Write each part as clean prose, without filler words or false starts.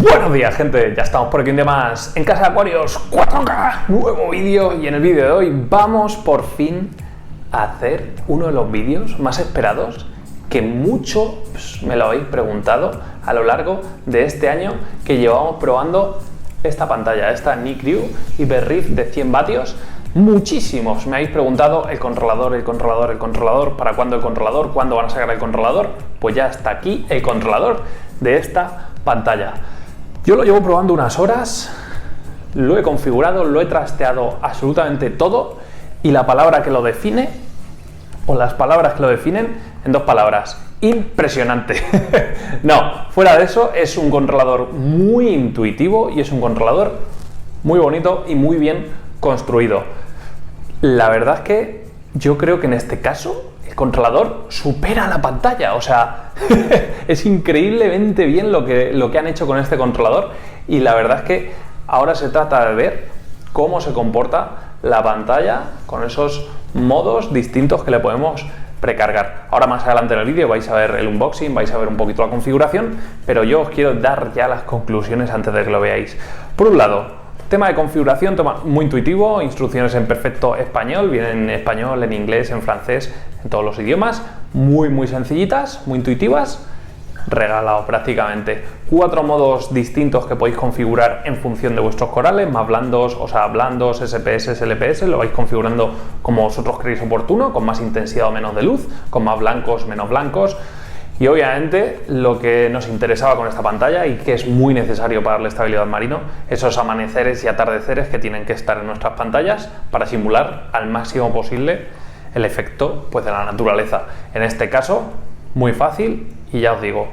Buenos días, gente, ya estamos por aquí un día más en Casa de Acuarios 4K, nuevo vídeo, y en el vídeo de hoy vamos por fin a hacer uno de los vídeos más esperados que muchos me lo habéis preguntado a lo largo de este año que llevamos probando esta pantalla, esta Nickrew Hyper-Reef de 100 vatios. Muchísimos me habéis preguntado el controlador, ¿para cuándo el controlador? ¿Cuándo van a sacar el controlador? Pues ya está aquí el controlador de esta pantalla. Yo lo llevo probando unas horas, lo he configurado, lo he trasteado absolutamente todo, y la palabra que lo define, o las palabras que lo definen, en dos palabras: impresionante. No, fuera de eso, es un controlador muy intuitivo y es un controlador muy bonito y muy bien construido. La verdad es que yo creo que en este caso el controlador supera la pantalla, o sea, es increíblemente bien lo que han hecho con este controlador, y la verdad es que ahora se trata de ver cómo se comporta la pantalla con esos modos distintos que le podemos precargar. Ahora más adelante en el vídeo vais a ver el unboxing, vais a ver un poquito la configuración, pero yo os quiero dar ya las conclusiones antes de que lo veáis. Por un lado, tema de configuración, muy intuitivo, instrucciones en perfecto español, vienen en español, en inglés, en francés, en todos los idiomas, muy sencillitas, muy intuitivas, regalado prácticamente. 4 modos distintos que podéis configurar en función de vuestros corales, más blandos, o sea, blandos, SPS, LPS, lo vais configurando como vosotros creéis oportuno, con más intensidad o menos de luz, con más blancos, menos blancos. Y obviamente lo que nos interesaba con esta pantalla, y que es muy necesario para darle estabilidad al marino, esos amaneceres y atardeceres que tienen que estar en nuestras pantallas para simular al máximo posible el efecto, pues, de la naturaleza. En este caso, muy fácil, y ya os digo,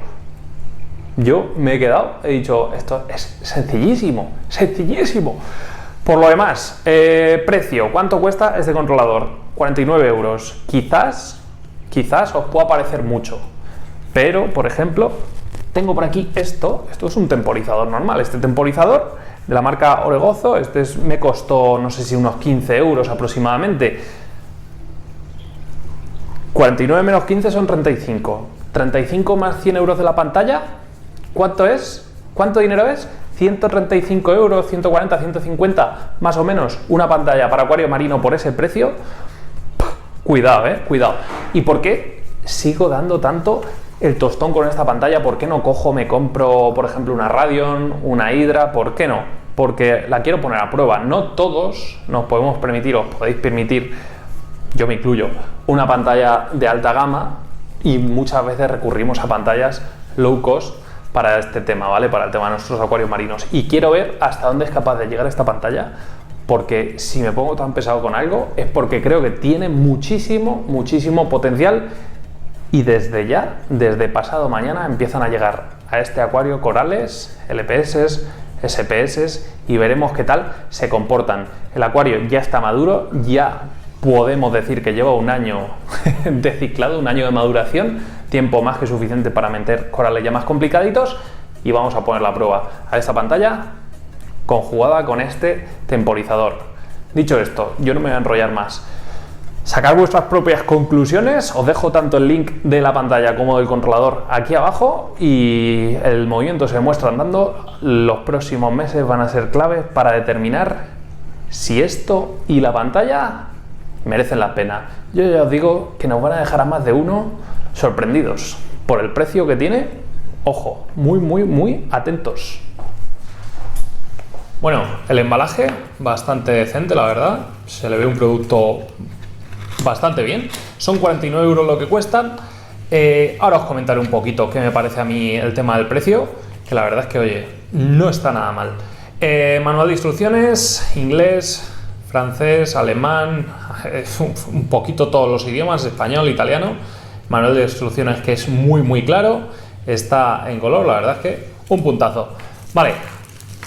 yo me he quedado, he dicho, esto es sencillísimo, sencillísimo. Por lo demás, precio, ¿cuánto cuesta este controlador? 49 euros. Quizás os pueda parecer mucho. Pero, por ejemplo, tengo por aquí esto es un temporizador normal. Este temporizador de la marca Oregozo, me costó, no sé si unos 15 euros aproximadamente. 49 menos 15 son 35. 35 más 100 euros de la pantalla, ¿cuánto es? ¿Cuánto dinero es? 135 euros, 140, 150, más o menos, una pantalla para acuario marino por ese precio. Cuidado, cuidado. ¿Y por qué sigo dando tanto el tostón con esta pantalla? ¿Por qué no me compro, por ejemplo, una Radion, una Hydra? ¿Por qué no? Porque la quiero poner a prueba. No todos nos podemos permitir, os podéis permitir, yo me incluyo, una pantalla de alta gama, y muchas veces recurrimos a pantallas low cost para este tema, ¿vale? Para el tema de nuestros acuarios marinos. Y quiero ver hasta dónde es capaz de llegar esta pantalla, porque si me pongo tan pesado con algo es porque creo que tiene muchísimo potencial. Y desde pasado mañana empiezan a llegar a este acuario corales, LPS, SPS, y veremos qué tal se comportan. El acuario ya está maduro, ya podemos decir que lleva un año de ciclado, un año de maduración, tiempo más que suficiente para meter corales ya más complicaditos, y vamos a poner la prueba a esta pantalla conjugada con este temporizador. Dicho esto, yo no me voy a enrollar más. Sacar vuestras propias conclusiones, os dejo tanto el link de la pantalla como del controlador aquí abajo, y el movimiento se muestra andando. Los próximos meses van a ser claves para determinar si esto y la pantalla merecen la pena. Yo ya os digo que nos van a dejar a más de uno sorprendidos por el precio que tiene. Ojo, muy atentos. Bueno, el embalaje bastante decente, la verdad. Se le ve un producto bastante bien. Son 49 euros lo que cuestan. Ahora os comentaré un poquito qué me parece a mí el tema del precio, que la verdad es que, oye, no está nada mal. Manual de instrucciones, inglés, francés, alemán, un poquito todos los idiomas, español, italiano. Manual de instrucciones que es muy claro, está en color, la verdad es que un puntazo. Vale,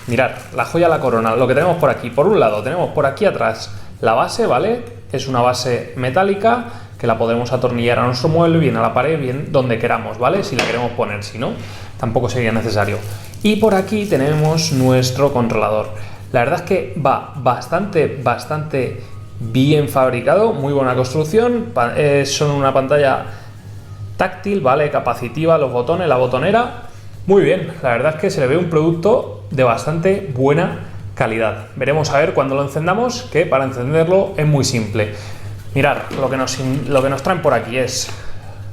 mirad, la joya de la corona, lo que tenemos por aquí. Por un lado tenemos por aquí atrás la base, ¿vale? Es una base metálica que la podemos atornillar a nuestro mueble, bien a la pared, bien donde queramos, ¿vale? Si la queremos poner, si no, tampoco sería necesario. Y por aquí tenemos nuestro controlador. La verdad es que va bastante bien fabricado, muy buena construcción. Son una pantalla táctil, ¿vale? Capacitiva, los botones, la botonera. Muy bien, la verdad es que se le ve un producto de bastante buena calidad. Veremos a ver cuando lo encendamos, que para encenderlo es muy simple. Mirad, lo que nos traen por aquí es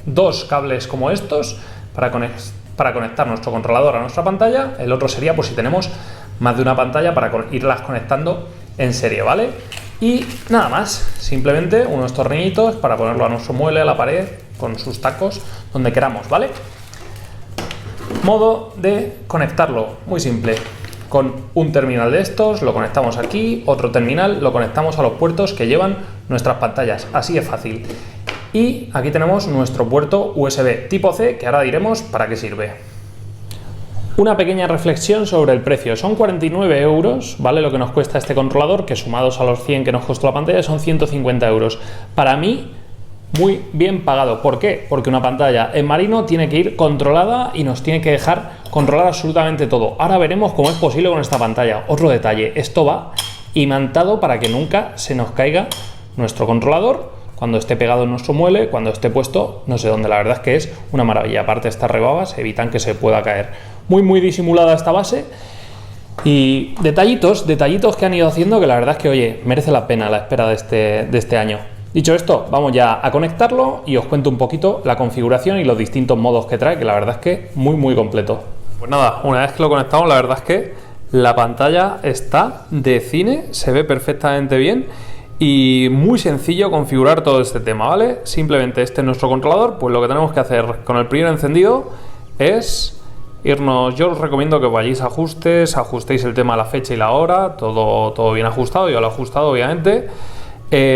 dos cables como estos para conectar nuestro controlador a nuestra pantalla. El otro sería por si tenemos más de una pantalla para irlas conectando en serie, ¿vale? Y nada más, simplemente unos tornillitos para ponerlo a nuestro mueble, a la pared, con sus tacos, donde queramos, ¿vale? Modo de conectarlo, muy simple. Con un terminal de estos lo conectamos aquí, otro terminal lo conectamos a los puertos que llevan nuestras pantallas, así de fácil. Y aquí tenemos nuestro puerto USB tipo C, que ahora diremos para qué sirve. Una pequeña reflexión sobre el precio. Son 49 euros, ¿vale? Lo que nos cuesta este controlador, que sumados a los 100 que nos costó la pantalla son 150 euros. Para mí, muy bien pagado. ¿Por qué? Porque una pantalla en marino tiene que ir controlada y nos tiene que dejar controlar absolutamente todo. Ahora veremos cómo es posible con esta pantalla. Otro detalle, esto va imantado para que nunca se nos caiga nuestro controlador cuando esté pegado en nuestro mueble, cuando esté puesto no sé dónde. La verdad es que es una maravilla. Aparte, estas rebabas evitan que se pueda caer. Muy disimulada esta base. Y detallitos que han ido haciendo que la verdad es que, oye, merece la pena la espera de este año. Dicho esto, vamos ya a conectarlo y os cuento un poquito la configuración y los distintos modos que trae, que la verdad es que muy completo. Pues nada, una vez que lo conectamos, la verdad es que la pantalla está de cine, se ve perfectamente bien y muy sencillo configurar todo este tema, ¿vale? Simplemente este es nuestro controlador, pues lo que tenemos que hacer con el primer encendido es irnos. Yo os recomiendo que vayáis a ajustes, ajustéis el tema de la fecha y la hora, todo bien ajustado. Yo lo he ajustado, obviamente.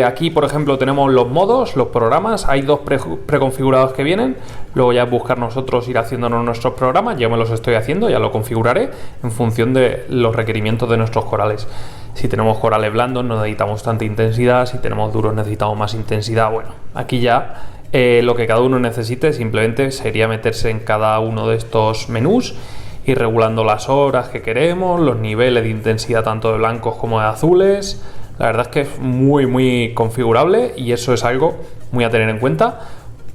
Aquí, por ejemplo, tenemos los modos, los programas. Hay dos preconfigurados que vienen. Luego ya es buscar nosotros ir haciéndonos nuestros programas. Yo me los estoy haciendo, ya lo configuraré en función de los requerimientos de nuestros corales. Si tenemos corales blandos no necesitamos tanta intensidad, si tenemos duros necesitamos más intensidad. Bueno, aquí ya lo que cada uno necesite simplemente sería meterse en cada uno de estos menús, ir regulando las horas que queremos, los niveles de intensidad tanto de blancos como de azules. La verdad es que es muy configurable y eso es algo muy a tener en cuenta.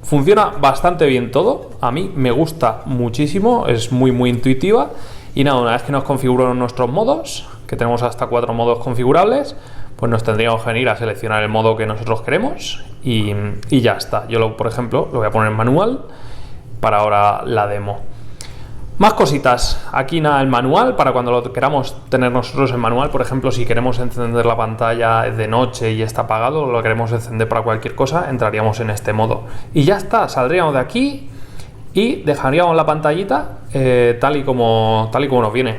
Funciona bastante bien todo, a mí me gusta muchísimo, es muy intuitiva. Y nada, una vez que nos configuraron nuestros modos, que tenemos hasta 4 modos configurables, pues nos tendríamos que venir a seleccionar el modo que nosotros queremos y ya está. Yo, por ejemplo, lo voy a poner en manual para ahora la demo. Más cositas, aquí nada, el manual, para cuando lo queramos tener nosotros en manual. Por ejemplo, si queremos encender la pantalla de noche y está apagado, lo queremos encender para cualquier cosa, entraríamos en este modo. Y ya está, saldríamos de aquí y dejaríamos la pantallita tal y como nos viene.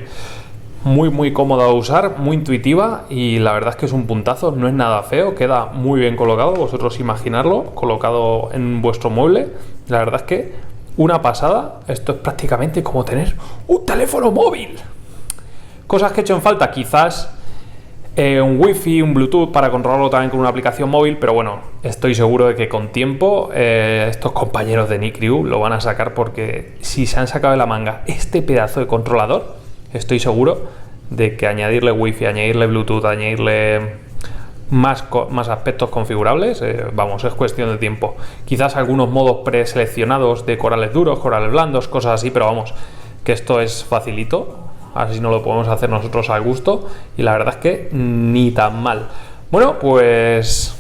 Muy cómoda de usar, muy intuitiva y la verdad es que es un puntazo, no es nada feo, queda muy bien colocado, vosotros imaginarlo, colocado en vuestro mueble. La verdad es que una pasada, esto es prácticamente como tener un teléfono móvil. Cosas que he hecho en falta, quizás un wifi, un bluetooth para controlarlo también con una aplicación móvil, pero bueno, estoy seguro de que con tiempo estos compañeros de Nicriu lo van a sacar, porque si se han sacado de la manga este pedazo de controlador, estoy seguro de que añadirle wifi, añadirle bluetooth, añadirle más aspectos configurables, vamos, es cuestión de tiempo. Quizás algunos modos preseleccionados de corales duros, corales blandos, cosas así, pero vamos, que esto es facilito, así no lo podemos hacer nosotros al gusto y la verdad es que ni tan mal. Bueno, pues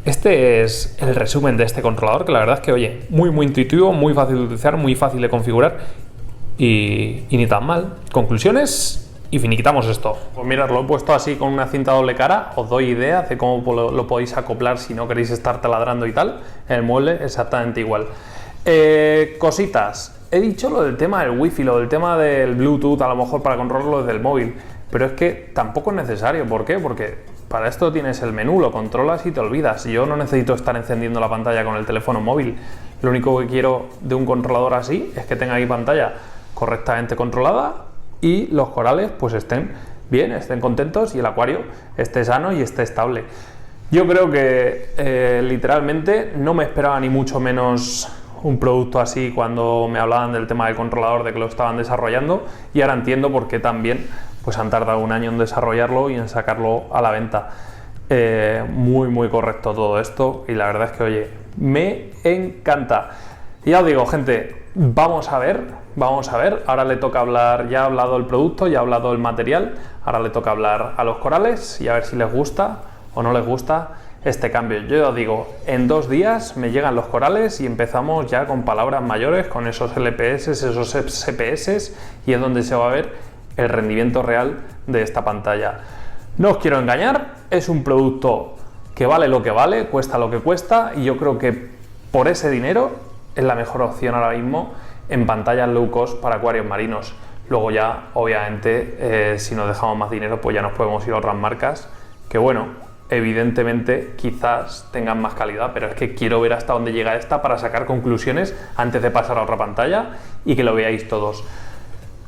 este es el resumen de este controlador, que la verdad es que, oye, muy intuitivo, muy fácil de utilizar, muy fácil de configurar y ni tan mal. Conclusiones y finiquitamos esto. Pues mirad, lo he puesto así con una cinta doble cara, os doy idea de cómo lo podéis acoplar si no queréis estar taladrando y tal. En el mueble exactamente igual. Cositas, he dicho lo del tema del wifi, lo del tema del bluetooth, a lo mejor para controlarlo desde el móvil, pero es que tampoco es necesario. ¿Por qué? Porque para esto tienes el menú, lo controlas y te olvidas. Yo no necesito estar encendiendo la pantalla con el teléfono móvil. Lo único que quiero de un controlador así es que tenga mi pantalla correctamente controlada y los corales pues estén bien, estén contentos y el acuario esté sano y esté estable. Yo creo que literalmente no me esperaba ni mucho menos un producto así cuando me hablaban del tema del controlador, de que lo estaban desarrollando, y ahora entiendo por qué también pues han tardado un año en desarrollarlo y en sacarlo a la venta. Muy correcto todo esto y la verdad es que, oye, me encanta. Y ya os digo, gente, vamos a ver. Ahora le toca hablar, ya ha hablado el producto, ya ha hablado el material, ahora le toca hablar a los corales y a ver si les gusta o no les gusta este cambio. Yo ya os digo, en 2 días me llegan los corales y empezamos ya con palabras mayores, con esos LPS, esos SPS, y es donde se va a ver el rendimiento real de esta pantalla. No os quiero engañar, es un producto que vale lo que vale, cuesta lo que cuesta, y yo creo que por ese dinero es la mejor opción ahora mismo en pantallas low cost para acuarios marinos. Luego ya, obviamente, si nos dejamos más dinero, pues ya nos podemos ir a otras marcas que, bueno, evidentemente quizás tengan más calidad, pero es que quiero ver hasta dónde llega esta para sacar conclusiones antes de pasar a otra pantalla y que lo veáis todos.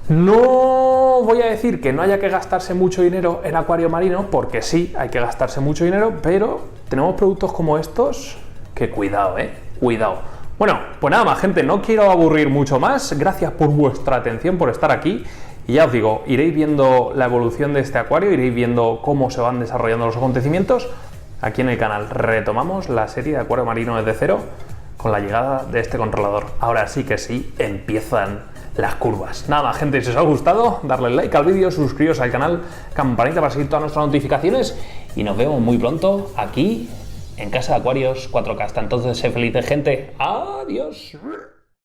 No voy a decir que no haya que gastarse mucho dinero en acuario marino, porque sí, hay que gastarse mucho dinero, pero tenemos productos como estos que cuidado, cuidado. Bueno, pues nada más, gente, no quiero aburrir mucho más. Gracias por vuestra atención, por estar aquí. Y ya os digo, iréis viendo la evolución de este acuario, iréis viendo cómo se van desarrollando los acontecimientos. Aquí en el canal retomamos la serie de acuario marino desde cero con la llegada de este controlador. Ahora sí que sí, empiezan las curvas. Nada más, gente, si os ha gustado, darle like al vídeo, suscribiros al canal, campanita para seguir todas nuestras notificaciones y nos vemos muy pronto aquí en Casa de Acuarios 4K. Hasta entonces, sé felices, gente. Adiós.